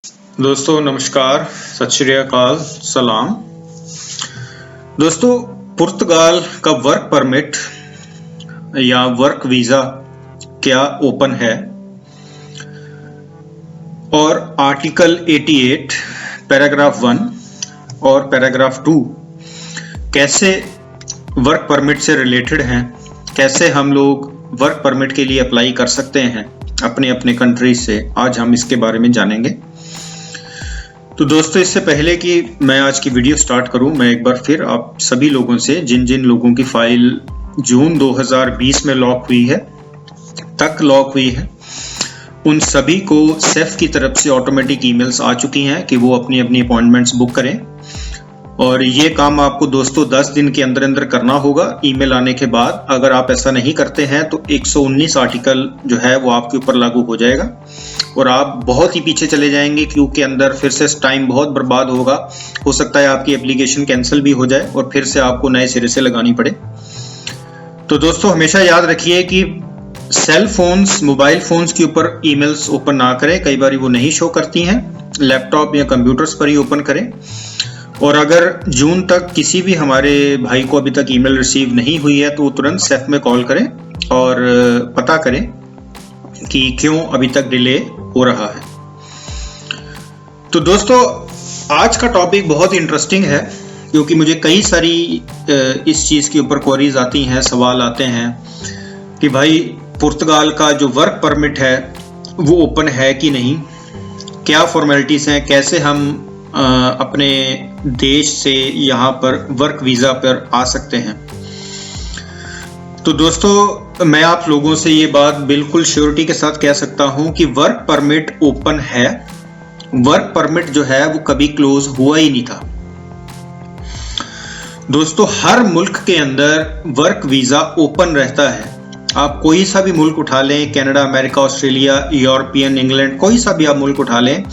दोस्तों नमस्कार, सत श्री अकाल, सलाम। दोस्तों, पुर्तगाल का वर्क परमिट या वर्क वीज़ा क्या ओपन है और आर्टिकल 88 पैराग्राफ 1 और पैराग्राफ 2 कैसे वर्क परमिट से रिलेटेड हैं, कैसे हम लोग वर्क परमिट के लिए अप्लाई कर सकते हैं अपने अपने कंट्री से, आज हम इसके बारे में जानेंगे। तो दोस्तों, इससे पहले कि मैं आज की वीडियो स्टार्ट करूं, मैं एक बार फिर आप सभी लोगों से, जिन जिन लोगों की फाइल जून 2020 में लॉक हुई है, उन सभी को सेफ की तरफ से ऑटोमेटिक ईमेल्स आ चुकी हैं कि वो अपनी अपनी अपॉइंटमेंट्स बुक करें। और ये काम आपको दोस्तों 10 दिन के अंदर अंदर करना होगा ईमेल आने के बाद। अगर आप ऐसा नहीं करते हैं तो 119 आर्टिकल जो है वो आपके ऊपर लागू हो जाएगा और आप बहुत ही पीछे चले जाएंगे, क्योंकि अंदर फिर से टाइम बहुत बर्बाद होगा। हो सकता है आपकी एप्लीकेशन कैंसिल भी हो जाए और फिर से आपको नए सिरे से लगानी पड़े। तो दोस्तों, हमेशा याद रखिए कि सेल फोन्स, मोबाइल फोन्स के ऊपर ईमेल्स ओपन ना करें, कई बार वो नहीं शो करती हैं। लैपटॉप या कंप्यूटर्स पर ही ओपन करें। और अगर जून तक किसी भी हमारे भाई को अभी तक ईमेल रिसीव नहीं हुई है तो वो तुरंत सेफ में कॉल करें और पता करें कि क्यों अभी तक डिले हो रहा है। तो दोस्तों, आज का टॉपिक बहुत इंटरेस्टिंग है, क्योंकि मुझे कई सारी इस चीज़ के ऊपर क्वेरीज आती हैं, सवाल आते हैं कि भाई पुर्तगाल का जो वर्क परमिट है वो ओपन है कि नहीं, क्या फॉर्मेलिटीज़ हैं, कैसे हम अपने देश से यहाँ पर वर्क वीज़ा पर आ सकते हैं। तो दोस्तों, मैं आप लोगों से ये बात बिल्कुल श्योरिटी के साथ कह सकता हूँ कि वर्क परमिट ओपन है। वर्क परमिट जो है वो कभी क्लोज हुआ ही नहीं था। दोस्तों, हर मुल्क के अंदर वर्क वीज़ा ओपन रहता है। आप कोई सा भी मुल्क उठा लें, Canada, America, Australia, European, England, कोई सा भी आप मुल्क उठा लें,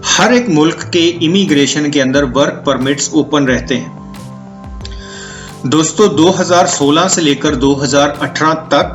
हर एक मुल्क के इमिग्रेशन के अंदर वर्क परमिट्स ओपन रहते हैं। दोस्तों, 2016 से लेकर 2018 तक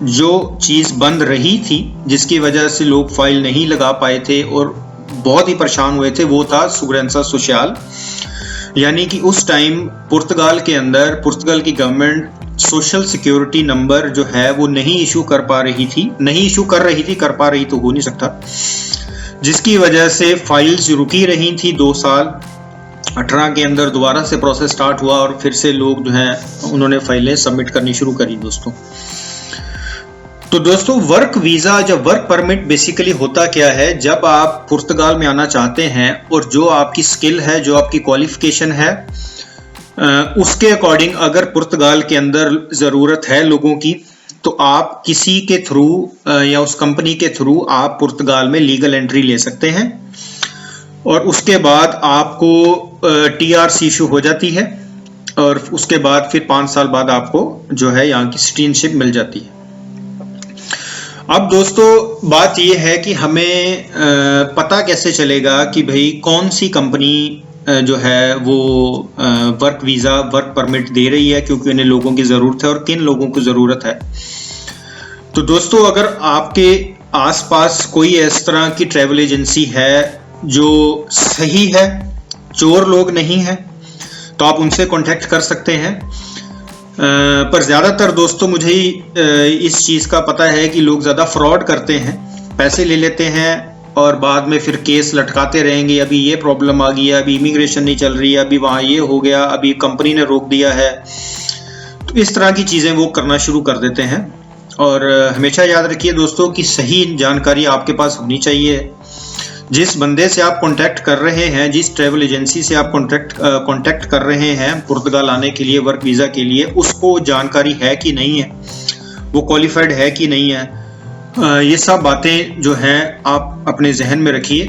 जो चीज़ बंद रही थी, जिसकी वजह से लोग फाइल नहीं लगा पाए थे और बहुत ही परेशान हुए थे, वो था सुगरेंसा सोशल। यानी कि उस टाइम पुर्तगाल के अंदर पुर्तगाल की गवर्नमेंट सोशल सिक्योरिटी नंबर जो है वो नहीं इशू कर रही थी, कर पा रही तो हो नहीं सकता, जिसकी वजह से फाइल्स रुकी रही थी 2 साल। 18 के अंदर दोबारा से प्रोसेस स्टार्ट हुआ और फिर से लोग जो हैं उन्होंने फाइलें सबमिट करनी शुरू करी दोस्तों। तो दोस्तों, वर्क वीज़ा या वर्क परमिट बेसिकली होता क्या है, जब आप पुर्तगाल में आना चाहते हैं और जो आपकी स्किल है, जो आपकी क्वालिफिकेशन है, उसके अकॉर्डिंग अगर पुर्तगाल के अंदर ज़रूरत है लोगों की, तो आप किसी के थ्रू या उस कंपनी के थ्रू आप पुर्तगाल में लीगल एंट्री ले सकते हैं और उसके बाद आपको TRC इशू हो जाती है और उसके बाद फिर 5 साल बाद आपको जो है यहाँ की सिटीजनशिप मिल जाती है। अब दोस्तों, बात यह है कि हमें पता कैसे चलेगा कि भाई कौन सी कंपनी जो है वो वर्क वीज़ा, वर्क परमिट दे रही है, क्योंकि उन्हें लोगों की ज़रूरत है और किन लोगों को ज़रूरत है। तो दोस्तों, अगर आपके आसपास कोई इस तरह की ट्रैवल एजेंसी है जो सही है, चोर लोग नहीं हैं, तो आप उनसे कांटेक्ट कर सकते हैं। पर ज़्यादातर दोस्तों मुझे इस चीज़ का पता है कि लोग ज़्यादा फ्रॉड करते हैं, पैसे ले लेते हैं और बाद में फिर केस लटकाते रहेंगे। अभी ये प्रॉब्लम आ गई है, अभी इमिग्रेशन नहीं चल रही है, अभी वहाँ ये हो गया, अभी कंपनी ने रोक दिया है। तो इस तरह की चीज़ें वो करना शुरू कर देते हैं। और हमेशा याद रखिए दोस्तों कि सही जानकारी आपके पास होनी चाहिए। जिस बंदे से आप कांटेक्ट कर रहे हैं, जिस ट्रैवल एजेंसी से आप कांटेक्ट कर रहे हैं पुर्तगाल आने के लिए, वर्क वीज़ा के लिए, उसको जानकारी है कि नहीं है, वो क्वालिफाइड है कि नहीं है, ये सब बातें जो हैं आप अपने जहन में रखिए।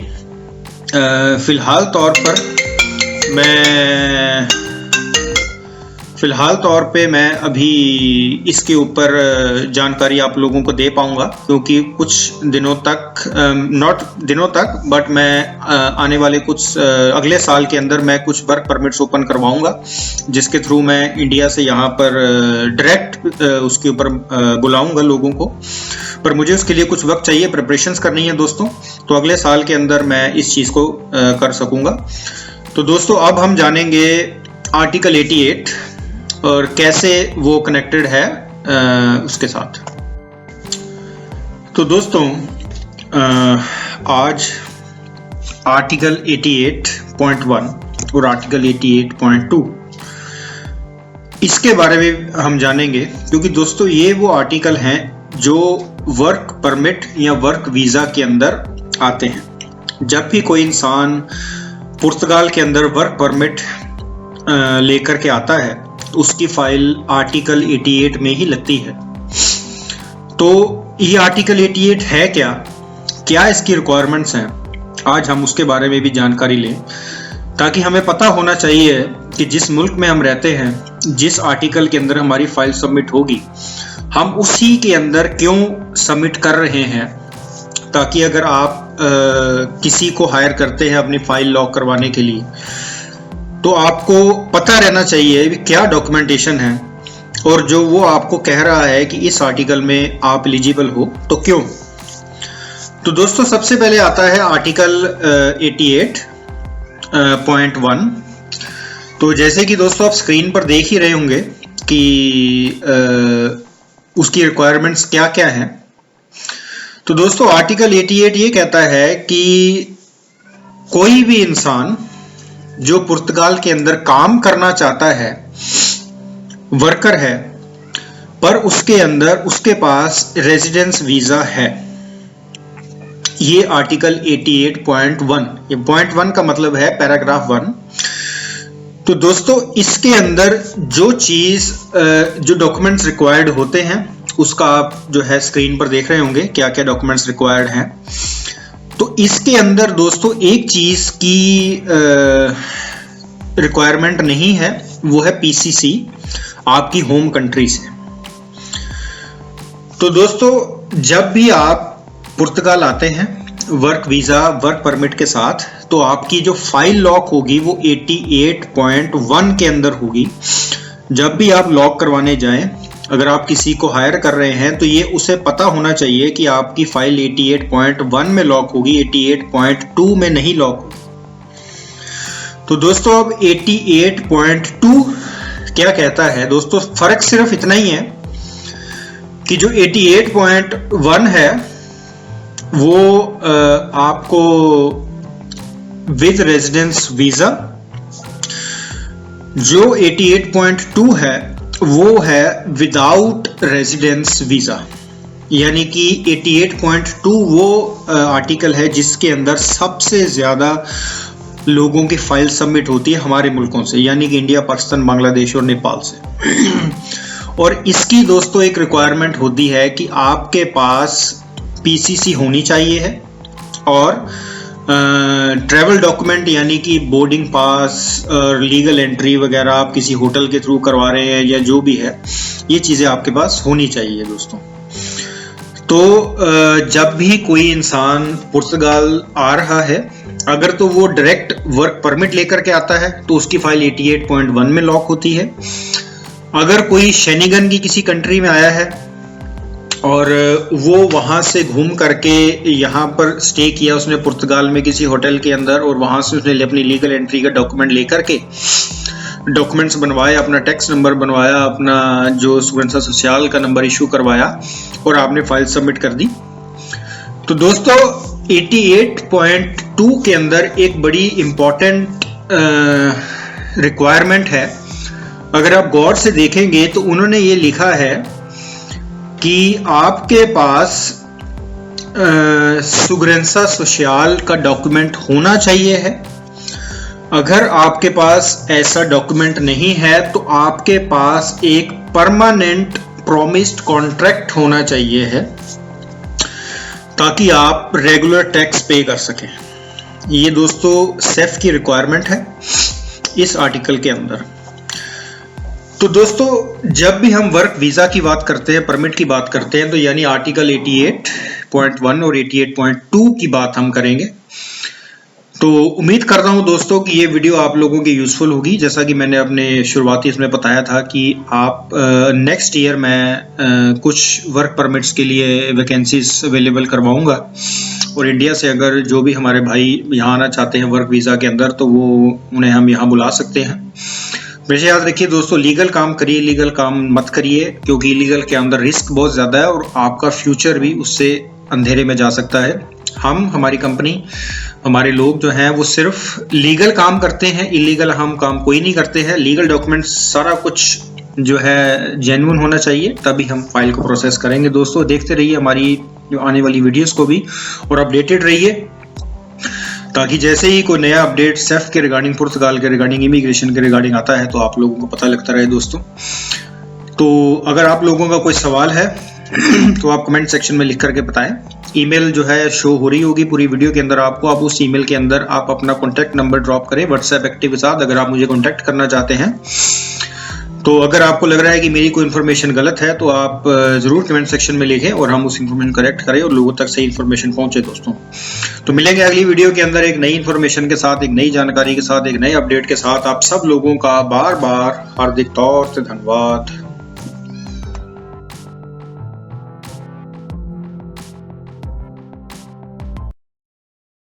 फ़िलहाल तौर पर फिलहाल तौर पे मैं अभी इसके ऊपर जानकारी आप लोगों को दे पाऊंगा, क्योंकि कुछ दिनों तक, नॉट दिनों तक, बट मैं आने वाले कुछ अगले साल के अंदर मैं कुछ वर्क परमिट्स ओपन करवाऊंगा, जिसके थ्रू मैं इंडिया से यहाँ पर डायरेक्ट उसके ऊपर बुलाऊंगा लोगों को। पर मुझे उसके लिए कुछ वक्त चाहिए, प्रिपरेशंस करनी है दोस्तों, तो अगले साल के अंदर मैं इस चीज़ को कर सकूंगा। तो दोस्तों अब हम जानेंगे आर्टिकल 88 और कैसे वो कनेक्टेड है उसके साथ। तो दोस्तों आज आर्टिकल 88.1 और आर्टिकल 88.2 इसके बारे में हम जानेंगे, क्योंकि दोस्तों ये वो आर्टिकल हैं जो वर्क परमिट या वर्क वीज़ा के अंदर आते हैं। जब भी कोई इंसान पुर्तगाल के अंदर वर्क परमिट लेकर के आता है तो उसकी फाइल आर्टिकल 88 में ही लगती है। तो ये आर्टिकल 88 है क्या इसकी रिक्वायरमेंट्स हैं, आज हम उसके बारे में भी जानकारी लें, ताकि हमें पता होना चाहिए कि जिस मुल्क में हम रहते हैं, जिस आर्टिकल के अंदर हमारी फाइल सबमिट होगी, हम उसी के अंदर क्यों सबमिट कर रहे हैं, ताकि अगर आप किसी को हायर करते हैं अपनी फाइल लॉक करवाने के लिए, तो आपको पता रहना चाहिए कि क्या डॉक्यूमेंटेशन है, और जो वो आपको कह रहा है कि इस आर्टिकल में आप एलिजिबल हो तो क्यों। तो दोस्तों सबसे पहले आता है आर्टिकल 88.1। तो जैसे कि दोस्तों आप स्क्रीन पर देख ही रहे होंगे कि उसकी रिक्वायरमेंट्स क्या क्या हैं। तो दोस्तों आर्टिकल 88 ये कहता है कि कोई भी इंसान जो पुर्तगाल के अंदर काम करना चाहता है, वर्कर है, पर उसके अंदर उसके पास रेजिडेंस वीजा है, ये आर्टिकल 88.1, ये पॉइंट 1 का मतलब है पैराग्राफ 1। तो दोस्तों इसके अंदर जो चीज जो डॉक्यूमेंट्स रिक्वायर्ड होते हैं उसका आप जो है स्क्रीन पर देख रहे होंगे क्या क्या डॉक्यूमेंट्स रिक्वायर्ड हैं। तो इसके अंदर दोस्तों एक चीज की रिक्वायरमेंट नहीं है, वो है पीसीसी आपकी होम कंट्री से। तो दोस्तों जब भी आप पुर्तगाल आते हैं वर्क वीजा वर्क परमिट के साथ, तो आपकी जो फाइल लॉक होगी वो 88.1 के अंदर होगी। जब भी आप लॉक करवाने जाएं, अगर आप किसी को हायर कर रहे हैं तो ये उसे पता होना चाहिए कि आपकी फाइल 88.1 में लॉक होगी, 88.2 में नहीं लॉक होगी। तो दोस्तों अब 88.2 क्या कहता है दोस्तों, फर्क सिर्फ इतना ही है कि जो 88.1 है वो आपको विद रेजिडेंस वीजा, जो 88.2 है वो है विदाउट रेजिडेंस वीजा। यानी कि 88.2 वो आर्टिकल है जिसके अंदर सबसे ज्यादा लोगों की फाइल सबमिट होती है हमारे मुल्कों से, यानी कि इंडिया, पाकिस्तान, बांग्लादेश और नेपाल से। और इसकी दोस्तों एक रिक्वायरमेंट होती है कि आपके पास पीसीसी होनी चाहिए है, और ट्रैवल डॉक्यूमेंट यानी कि बोर्डिंग पास और लीगल एंट्री वगैरह आप किसी होटल के थ्रू करवा रहे हैं या जो भी है, ये चीज़ें आपके पास होनी चाहिए दोस्तों। तो जब भी कोई इंसान पुर्तगाल आ रहा है, अगर तो वो डायरेक्ट वर्क परमिट लेकर के आता है तो उसकी फाइल 88.1 में लॉक होती है। अगर कोई शेनिगन की किसी कंट्री में आया है और वो वहाँ से घूम करके यहाँ पर स्टे किया उसने पुर्तगाल में किसी होटल के अंदर, और वहाँ से उसने अपनी लीगल एंट्री का डॉक्यूमेंट लेकर के डॉक्यूमेंट्स बनवाए, अपना टैक्स नंबर बनवाया, अपना जो सुगंसा सोशल का नंबर इशू करवाया और आपने फाइल सबमिट कर दी। तो दोस्तों 88.2 के अंदर एक बड़ी इंपॉर्टेंट रिक्वायरमेंट है। अगर आप गौर से देखेंगे तो उन्होंने ये लिखा है कि आपके पास सुगरेंसा सोशल का डॉक्यूमेंट होना चाहिए है। अगर आपके पास ऐसा डॉक्यूमेंट नहीं है तो आपके पास एक परमानेंट प्रॉमिस्ड कॉन्ट्रैक्ट होना चाहिए है, ताकि आप रेगुलर टैक्स पे कर सकें। ये दोस्तों सेफ की रिक्वायरमेंट है इस आर्टिकल के अंदर। तो दोस्तों जब भी हम वर्क वीजा की बात करते हैं, परमिट की बात करते हैं, तो यानी आर्टिकल 88.1 और 88.2 की बात हम करेंगे। तो उम्मीद करता हूं दोस्तों कि ये वीडियो आप लोगों की यूज़फुल होगी। जैसा कि मैंने अपने शुरुआती इसमें बताया था कि आप नेक्स्ट ईयर मैं कुछ वर्क परमिट्स के लिए वैकेंसीज अवेलेबल करवाऊंगा, और इंडिया से अगर जो भी हमारे भाई यहाँ आना चाहते हैं वर्क वीज़ा के अंदर, तो वो उन्हें हम यहाँ बुला सकते हैं। वैसे याद रखिए दोस्तों, लीगल काम करिए, इलीगल काम मत करिए, क्योंकि इलीगल के अंदर रिस्क बहुत ज़्यादा है और आपका फ्यूचर भी उससे अंधेरे में जा सकता है। हमारी कंपनी, हमारे लोग जो हैं वो सिर्फ लीगल काम करते हैं, इलीगल हम काम कोई नहीं करते हैं। लीगल डॉक्यूमेंट्स सारा कुछ जो है जेन्युइन होना चाहिए, तभी हम फाइल को प्रोसेस करेंगे। दोस्तों देखते रहिए हमारी जो आने वाली वीडियोस को भी, और अपडेटेड रहिए, ताकि जैसे ही कोई नया अपडेट सेफ के रिगार्डिंग, पुर्तगाल के रिगार्डिंग, इमिग्रेशन के रिगार्डिंग आता है तो आप लोगों को पता लगता रहे दोस्तों। तो अगर आप लोगों का कोई सवाल है तो आप कमेंट सेक्शन में लिख करके बताएं। ईमेल जो है शो हो रही होगी पूरी वीडियो के अंदर आपको। आप उस ईमेल के अंदर आप अपना कॉन्टैक्ट नंबर ड्रॉप करें व्हाट्सएप एक्टिव के साथ, अगर आप मुझे कॉन्टैक्ट करना चाहते हैं। तो अगर आपको लग रहा है कि मेरी कोई इन्फॉर्मेशन गलत है तो आप ज़रूर कमेंट सेक्शन में लिखें और हम उस इन्फॉर्मेशन करेक्ट करें और लोगों तक सही इन्फॉर्मेशन पहुंचे दोस्तों। तो मिलेंगे अगली वीडियो के अंदर एक नई इन्फॉर्मेशन के साथ, एक नई जानकारी के साथ, एक नए अपडेट के साथ। आप सब लोगों का बार बार हार्दिक तौर से धन्यवाद।